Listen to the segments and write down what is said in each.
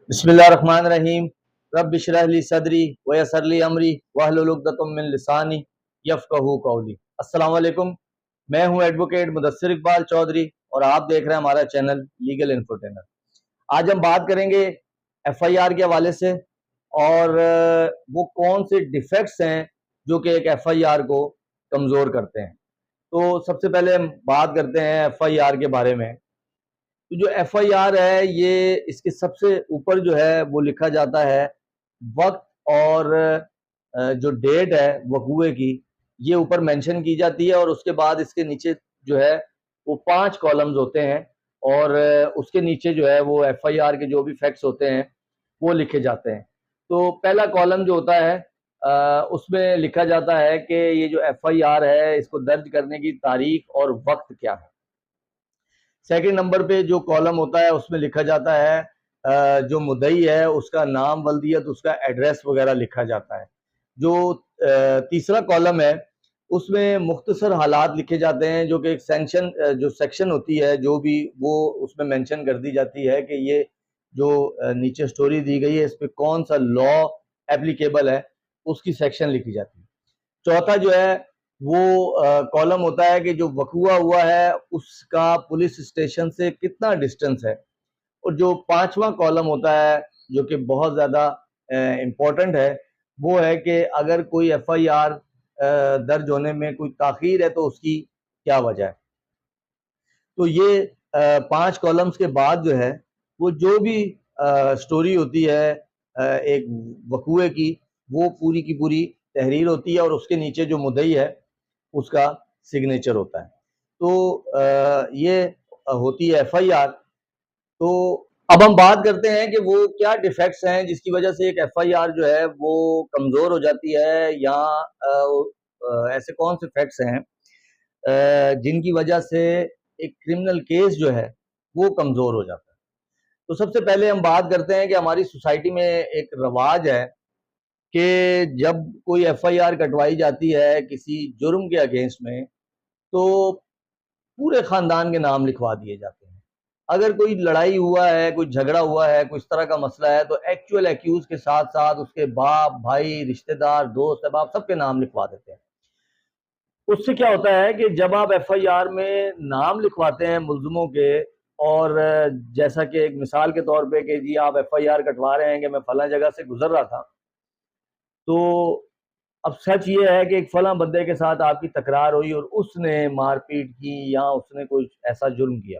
बिस्मिल्लाहिर्रहमानिर्रहीम। रब्बि इश्रह ली सदरी वयस्सिर ली अमरी वहलुल उक़दतम मिन लिसानी यफ़क़हू क़ौली। अस्सलाम वालेकुम। मैं हूं एडवोकेट मुदस्सिर इकबाल चौधरी और आप देख रहे हैं हमारा चैनल लीगल इन्फोटेनर। आज हम बात करेंगे एफआईआर के हवाले से और वो कौन से डिफेक्ट्स हैं जो कि एक एफआईआर को कमज़ोर करते हैं। तो सबसे पहले हम बात करते हैं एफआईआर के बारे में। तो जो एफआईआर है ये इसके सबसे ऊपर जो है वो लिखा जाता है वक्त और जो डेट है वकूए की, ये ऊपर मेंशन की जाती है और उसके बाद इसके नीचे जो है वो 5 कॉलम्स होते हैं और उसके नीचे जो है वो एफआईआर के जो भी फैक्ट्स होते हैं वो लिखे जाते हैं। तो पहला कॉलम जो होता है उसमें लिखा जाता है कि ये जो एफआईआर है इसको दर्ज करने की तारीख और वक्त क्या है। सेकंड नंबर पे जो कॉलम होता है उसमें लिखा जाता है जो मुद्दई है उसका नाम, वल्दियत, उसका एड्रेस वगैरह लिखा जाता है। जो तीसरा कॉलम है उसमें मुख्तसर हालात लिखे जाते हैं जो कि एक जो सेक्शन होती है जो भी वो उसमें मेंशन कर दी जाती है कि ये जो नीचे स्टोरी दी गई है इस पे कौन सा लॉ एप्लीकेबल है, उसकी सेक्शन लिखी जाती है। चौथा जो है वो कॉलम होता है कि जो वकूआ हुआ है उसका पुलिस स्टेशन से कितना डिस्टेंस है। और जो पांचवा कॉलम होता है जो कि बहुत ज़्यादा इम्पोर्टेंट है वो है कि अगर कोई एफआईआर दर्ज होने में कोई ताख़ीर है तो उसकी क्या वजह है। तो ये 5 कॉलम्स के बाद जो है वो जो भी स्टोरी होती है एक वकूए की, वो पूरी की पूरी तहरीर होती है और उसके नीचे जो मुद्दई है उसका सिग्नेचर होता है। तो ये होती है एफआईआर। तो अब हम बात करते हैं कि वो क्या डिफेक्ट्स हैं जिसकी वजह से एक एफआईआर जो है वो कमज़ोर हो जाती है या ऐसे कौन से फैक्ट्स हैं जिनकी वजह से एक क्रिमिनल केस जो है वो कमज़ोर हो जाता है। तो सबसे पहले हम बात करते हैं कि हमारी सोसाइटी में एक रवाज है कि जब कोई एफआईआर कटवाई जाती है किसी जुर्म के अगेंस्ट में तो पूरे खानदान के नाम लिखवा दिए जाते हैं। अगर कोई लड़ाई हुआ है, कोई झगड़ा हुआ है, कोई इस तरह का मसला है तो एक्चुअल एक्यूज के साथ साथ उसके बाप, भाई, रिश्तेदार, दोस्त, अहबाब सबके नाम लिखवा देते हैं। उससे क्या होता है कि जब आप एफआईआर में नाम लिखवाते हैं मुल्ज़िमों के और जैसा कि एक मिसाल के तौर पे कि जी आप एफआईआर कटवा रहे हैं कि मैं फलां जगह से गुजर रहा था, तो अब सच ये है कि एक फलां बंदे के साथ आपकी तकरार हुई और उसने मारपीट की या उसने कोई ऐसा जुर्म किया।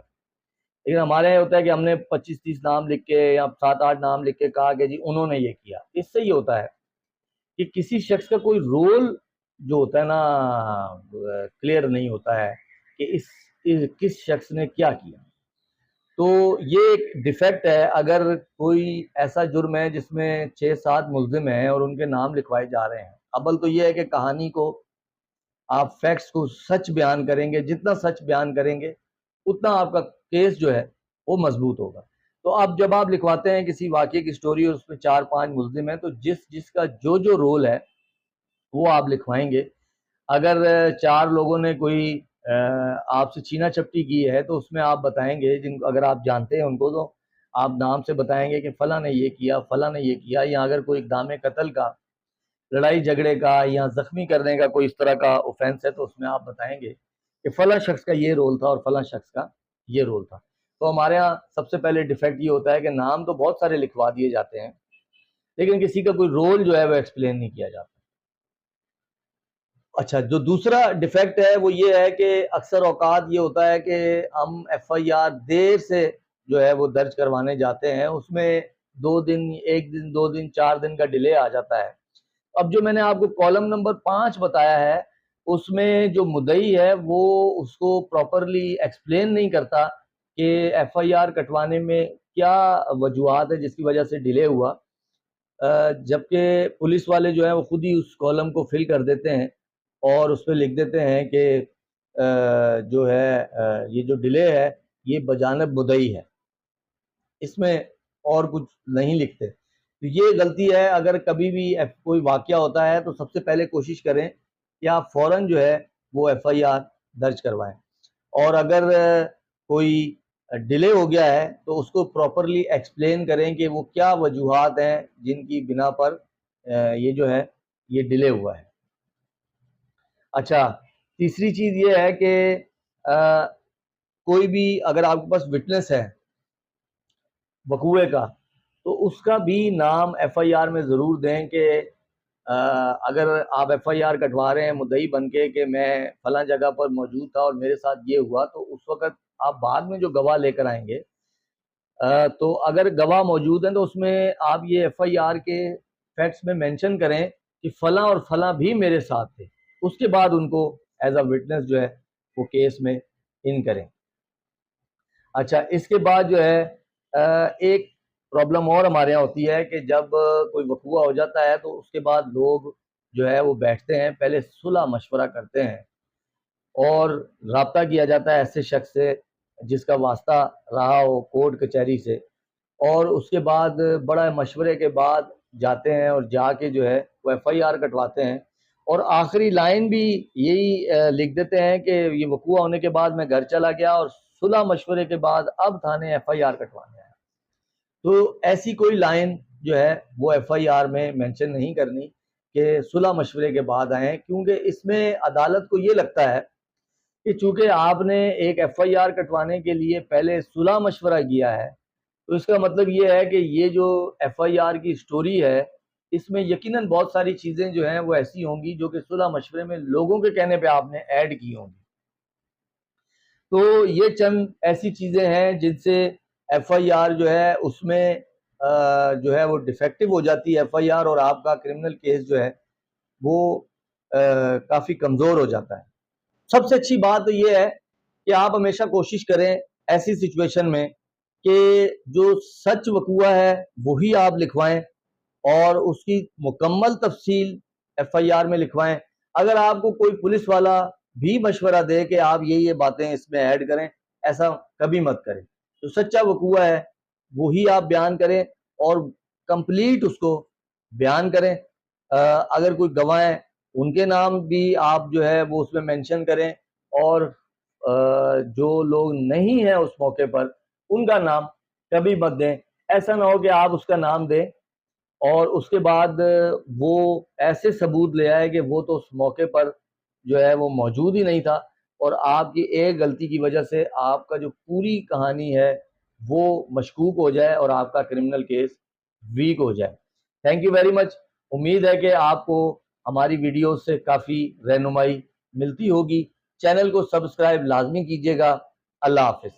लेकिन हमारे यहाँ होता है कि हमने 25-30 नाम लिख के या 7-8 नाम लिख के कहा कि जी उन्होंने ये किया। इससे ये होता है कि किसी शख्स का कोई रोल जो होता है ना क्लियर नहीं होता है कि किस शख्स ने क्या किया। तो ये एक डिफेक्ट है। अगर कोई ऐसा जुर्म है जिसमें 6-7 मुल्जिम हैं और उनके नाम लिखवाए जा रहे हैं, अव्वल तो ये है कि कहानी को आप फैक्ट्स को सच बयान करेंगे, जितना सच बयान करेंगे उतना आपका केस जो है वो मजबूत होगा। तो अब जब आप लिखवाते हैं किसी वाक़ये की स्टोरी और उसमें 4-5 मुल्जिम हैं तो जिसका जो रोल है वो आप लिखवाएंगे। अगर 4 लोगों ने कोई आपसे छीना झपटी की है तो उसमें आप बताएंगे, जिनको अगर आप जानते हैं उनको तो आप नाम से बताएंगे कि फलां ने ये किया, फलां ने ये किया। या अगर कोई इक़दाम कत्ल का, लड़ाई झगड़े का या ज़ख्मी करने का कोई इस तरह का ऑफेंस है तो उसमें आप बताएंगे कि फलां शख्स का ये रोल था और फलां शख्स का ये रोल था। तो हमारे यहाँ सबसे पहले डिफेक्ट ये होता है कि नाम तो बहुत सारे लिखवा दिए जाते हैं लेकिन किसी का कोई रोल जो है वो एक्सप्लेन नहीं किया जाता। अच्छा, जो दूसरा डिफेक्ट है वो ये है कि अक्सर औकात ये होता है कि हम एफआईआर देर से जो है वो दर्ज करवाने जाते हैं, उसमें 2 दिन, 1 दिन, 2 दिन, 4 दिन का डिले आ जाता है। अब जो मैंने आपको कॉलम नंबर 5 बताया है उसमें जो मुद्दई है वो उसको प्रॉपरली एक्सप्लेन नहीं करता कि एफआईआर कटवाने में क्या वजूहात है जिसकी वजह से डिले हुआ। जबकि पुलिस वाले जो हैं वो खुद ही उस कॉलम को फिल कर देते हैं और उस पे लिख देते हैं कि जो है ये जो डिले है ये बजानिब मुद्दई है, इसमें और कुछ नहीं लिखते। तो ये गलती है। अगर कभी भी कोई वाक़या होता है तो सबसे पहले कोशिश करें कि आप फ़ौरन जो है वो एफआईआर दर्ज करवाएं। और अगर कोई ڈیلے ہو گیا ہے تو اس کو پراپرلی ایکسپلین کریں کہ وہ کیا وجوہات ہیں جن کی بنا پر یہ جو ہے یہ ڈیلے ہوا ہے۔ اچھا، تیسری چیز یہ ہے کہ کوئی بھی اگر آپ کے پاس وٹنس ہے وقوعے کا تو اس کا بھی نام ایف آئی آر میں ضرور دیں کہ اگر آپ ایف آئی آر کٹوا رہے ہیں مدعی بن کے کہ میں فلاں جگہ پر موجود تھا اور میرے ساتھ یہ ہوا، تو اس وقت آپ بعد میں جو گواہ لے کر آئیں گے تو اگر گواہ موجود ہیں تو اس میں آپ یہ ایف آئی آر کے فیکٹس میں مینشن کریں کہ فلاں اور فلاں بھی میرے ساتھ تھے، اس کے بعد ان کو ایز اے وٹنس جو ہے وہ کیس میں ان کریں۔ اچھا، اس کے بعد جو ہے ایک پرابلم اور ہمارے یہاں ہوتی ہے کہ جب کوئی وقوع ہو جاتا ہے تو اس کے بعد لوگ جو ہے وہ بیٹھتے ہیں، پہلے صلح مشورہ کرتے ہیں اور رابطہ کیا جاتا ہے ایسے شخص سے جس کا واسطہ رہا ہو کورٹ کچہری سے، اور اس کے بعد بڑا مشورے کے بعد جاتے ہیں اور جا کے جو ہے وہ ایف آئی آر کٹواتے ہیں، اور آخری لائن بھی یہی لکھ دیتے ہیں کہ یہ وقوع ہونے کے بعد میں گھر چلا گیا اور صلح مشورے کے بعد اب تھانے ایف آئی آر کٹوانے آیا۔ تو ایسی کوئی لائن جو ہے وہ ایف آئی آر میں مینشن نہیں کرنی کہ صلح مشورے کے بعد آئیں، کیونکہ اس میں عدالت کو یہ لگتا ہے کہ چونکہ آپ نے ایک ایف آئی آر کٹوانے کے لیے پہلے صلح مشورہ کیا ہے تو اس کا مطلب یہ ہے کہ یہ جو ایف آئی آر کی سٹوری ہے اس میں یقیناً بہت ساری چیزیں جو ہیں وہ ایسی ہوں گی جو کہ صلح مشورے میں لوگوں کے کہنے پہ آپ نے ایڈ کی ہوں گی۔ تو یہ چند ایسی چیزیں ہیں جن سے ایف آئی آر جو ہے اس میں جو ہے وہ ڈیفیکٹو ہو جاتی ہے ایف آئی آر، اور آپ کا کرمنل کیس جو ہے وہ کافی کمزور ہو جاتا ہے۔ سب سے اچھی بات یہ ہے کہ آپ ہمیشہ کوشش کریں ایسی سچویشن میں کہ جو سچ وقوع ہے وہی آپ لکھوائیں اور اس کی مکمل تفصیل ایف آئی آر میں لکھوائیں۔ اگر آپ کو کوئی پولیس والا بھی مشورہ دے کہ آپ یہ باتیں اس میں ایڈ کریں، ایسا کبھی مت کریں۔ جو سچا وقوع ہے وہی آپ بیان کریں اور کمپلیٹ اس کو بیان کریں۔ اگر کوئی گواہ ہیں ان کے نام بھی آپ جو ہے وہ اس میں مینشن کریں، اور جو لوگ نہیں ہیں اس موقع پر ان کا نام کبھی مت دیں۔ ایسا نہ ہو کہ آپ اس کا نام دیں اور اس کے بعد وہ ایسے ثبوت لے آئے کہ وہ تو اس موقع پر جو ہے وہ موجود ہی نہیں تھا، اور آپ کی ایک غلطی کی وجہ سے آپ کا جو پوری کہانی ہے وہ مشکوک ہو جائے اور آپ کا کرمنل کیس ویک ہو جائے۔ Thank you very much. امید ہے کہ آپ کو ہماری ویڈیوز سے کافی رہنمائی ملتی ہوگی۔ چینل کو سبسکرائب لازمی کیجیے گا۔ اللہ حافظ۔